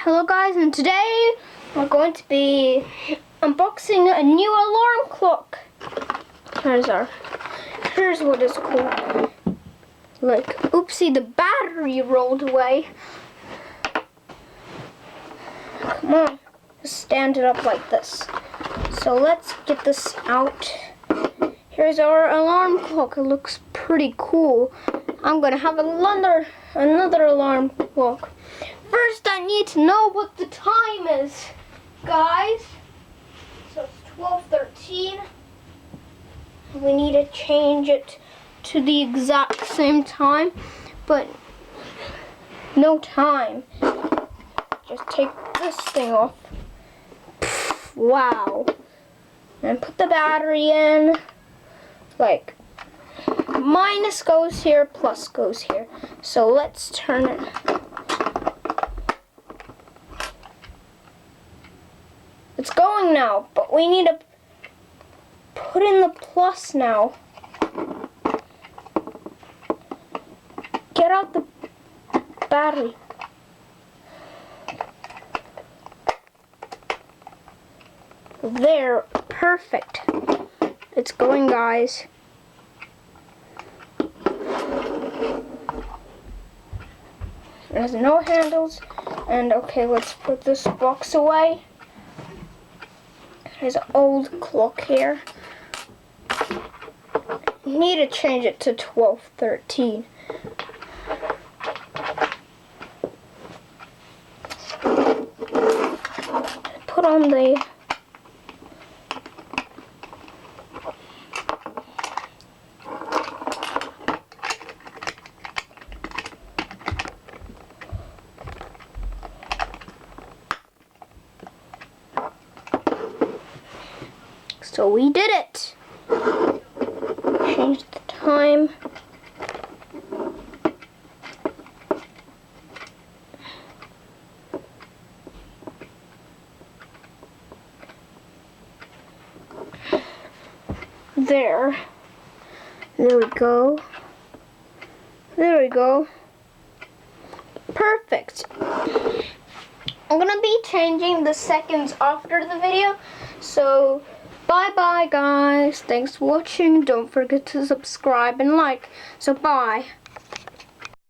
Hello guys, and today we're going to be unboxing a new alarm clock. Here's what is cool. Like, oopsie, the battery rolled away. Come on, just stand it up like this. So let's get this out. Here's our alarm clock. It looks pretty cool. I'm gonna have another alarm clock. First, I need to know what the time is, guys. So it's 12:13. We need to change it to the exact same time, but no time. Just take this thing off. Wow. And put the battery in. Like, minus goes here, plus goes here. So let's turn it. It's going now, but we need to put in the plus now. Get out the battery. There, perfect. It's going, guys. There's no handles. And okay, let's put this box away. There's an old clock here. Need to change it to 12:13. Put on the So we did it. Change the time. There we go. There we go. Perfect. I'm gonna be changing the seconds after the video, so bye guys. Thanks for watching. Don't forget to subscribe and like. So bye.